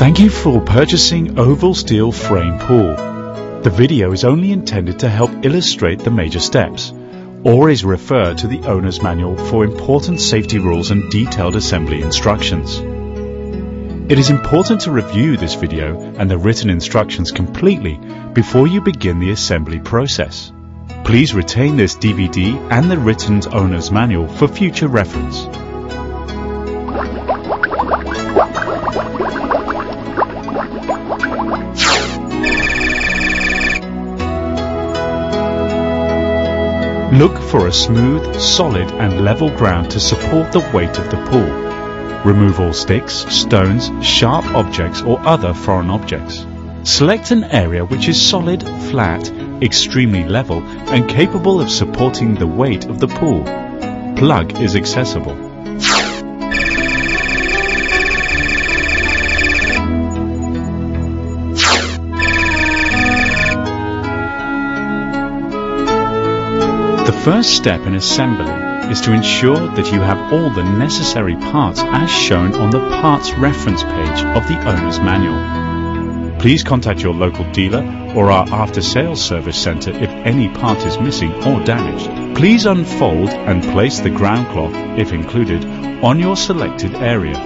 Thank you for purchasing oval steel frame pool. The video is only intended to help illustrate the major steps, or is referred to the owner's manual for important safety rules and detailed assembly instructions. It is important to review this video and the written instructions completely before you begin the assembly process. Please retain this DVD and the written owner's manual for future reference. Look for a smooth, solid and level ground to support the weight of the pool. Remove all sticks, stones, sharp objects or other foreign objects. Select an area which is solid, flat, extremely level and capable of supporting the weight of the pool. Plug is accessible. The first step in assembly is to ensure that you have all the necessary parts as shown on the parts reference page of the owner's manual. Please contact your local dealer or our after-sales service centre if any part is missing or damaged. Please unfold and place the ground cloth, if included, on your selected area.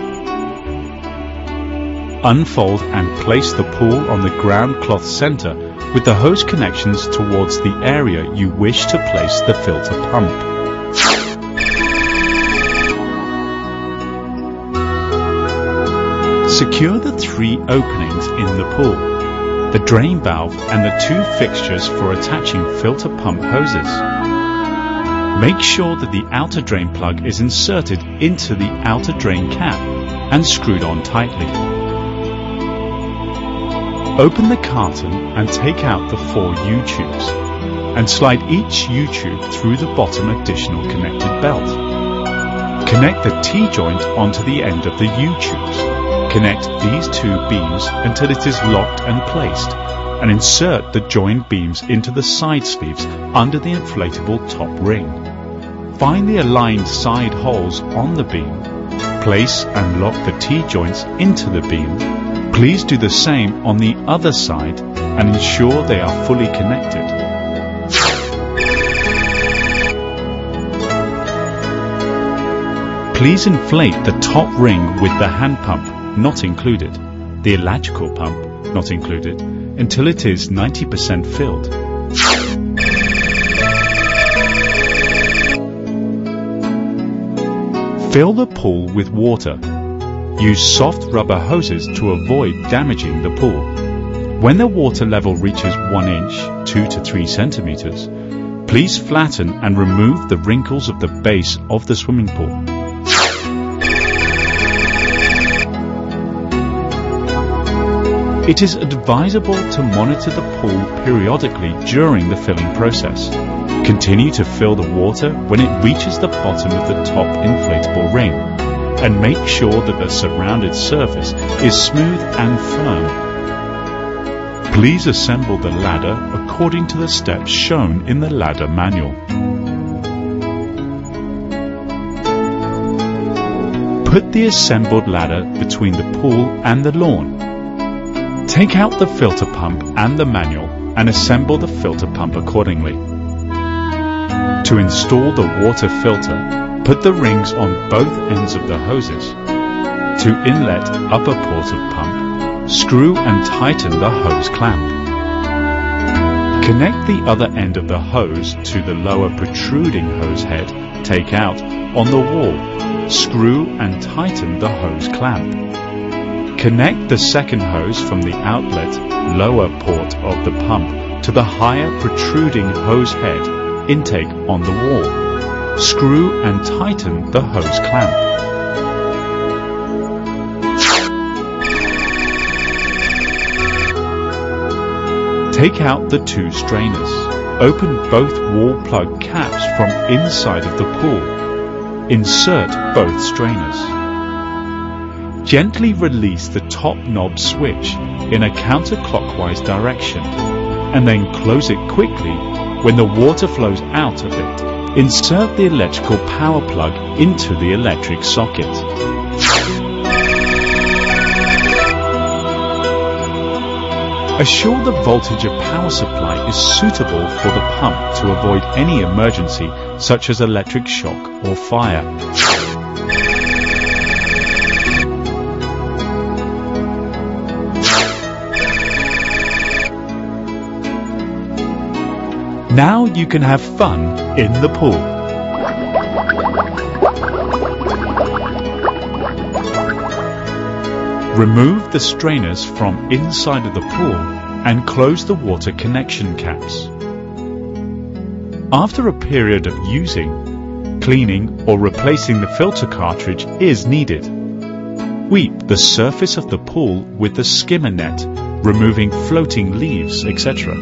Unfold and place the pool on the ground cloth centre with the hose connections towards the area you wish to place the filter pump. Secure the 3 openings in the pool, the drain valve and the 2 fixtures for attaching filter pump hoses. Make sure that the outer drain plug is inserted into the outer drain cap and screwed on tightly. Open the carton and take out the 4 U-tubes and slide each U-tube through the bottom additional connected belt. Connect the T-joint onto the end of the U-tubes. Connect these 2 beams until it is locked and placed and insert the joined beams into the side sleeves under the inflatable top ring. Find the aligned side holes on the beam. Place and lock the T-joints into the beam. Please do the same on the other side and ensure they are fully connected. Please inflate the top ring with the hand pump, not included, the electrical pump, not included, until it is 90% filled. Fill the pool with water. Use soft rubber hoses to avoid damaging the pool. When the water level reaches 1 inch, 2 to 3 centimeters, please flatten and remove the wrinkles of the base of the swimming pool. It is advisable to monitor the pool periodically during the filling process. Continue to fill the water when it reaches the bottom of the top inflatable ring, and make sure that the surrounded surface is smooth and firm. Please assemble the ladder according to the steps shown in the ladder manual. Put the assembled ladder between the pool and the lawn. Take out the filter pump and the manual and assemble the filter pump accordingly. To install the water filter, put the rings on both ends of the hoses. To inlet upper port of pump, screw and tighten the hose clamp. Connect the other end of the hose to the lower protruding hose head, take out, on the wall. Screw and tighten the hose clamp. Connect the second hose from the outlet, lower port of the pump to the higher protruding hose head, intake on the wall. Screw and tighten the hose clamp. Take out the 2 strainers. Open both wall plug caps from inside of the pool. Insert both strainers. Gently release the top knob switch in a counterclockwise direction and then close it quickly when the water flows out of it. Insert the electrical power plug into the electric socket. Assure the voltage of power supply is suitable for the pump to avoid any emergency such as electric shock or fire. Now you can have fun in the pool. Remove the strainers from inside of the pool and close the water connection caps. After a period of using, cleaning or replacing the filter cartridge is needed. Sweep the surface of the pool with the skimmer net, removing floating leaves, etc.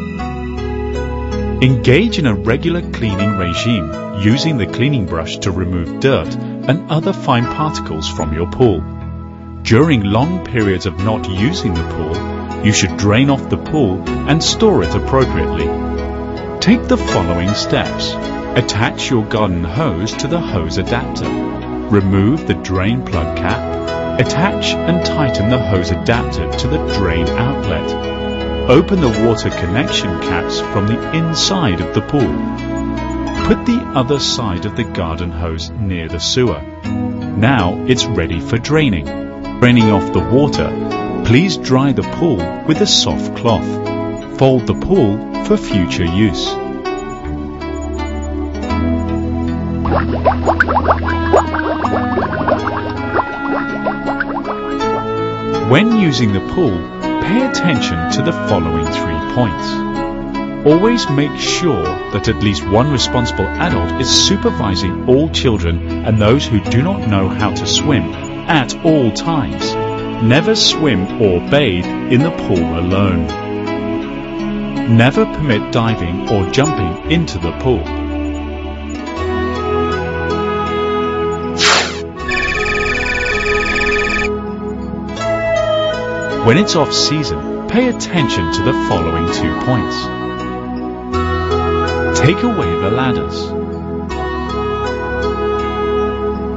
Engage in a regular cleaning regime, using the cleaning brush to remove dirt and other fine particles from your pool. During long periods of not using the pool, you should drain off the pool and store it appropriately. Take the following steps. Attach your garden hose to the hose adapter. Remove the drain plug cap. Attach and tighten the hose adapter to the drain outlet. Open the water connection caps from the inside of the pool. Put the other side of the garden hose near the sewer. Now it's ready for draining. Draining off the water, please dry the pool with a soft cloth. Fold the pool for future use. When using the pool, pay attention to the following 3 points. Always make sure that at least one responsible adult is supervising all children and those who do not know how to swim at all times. Never swim or bathe in the pool alone. Never permit diving or jumping into the pool. When it's off season, pay attention to the following 2 points. Take away the ladders.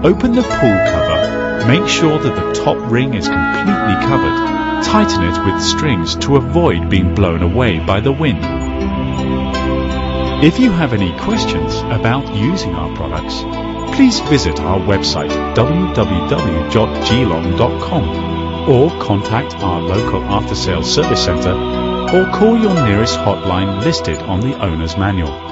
Open the pool cover. Make sure that the top ring is completely covered. Tighten it with strings to avoid being blown away by the wind. If you have any questions about using our products, please visit our website www.jilong.com or contact our local after-sales service centre or call your nearest hotline listed on the owner's manual.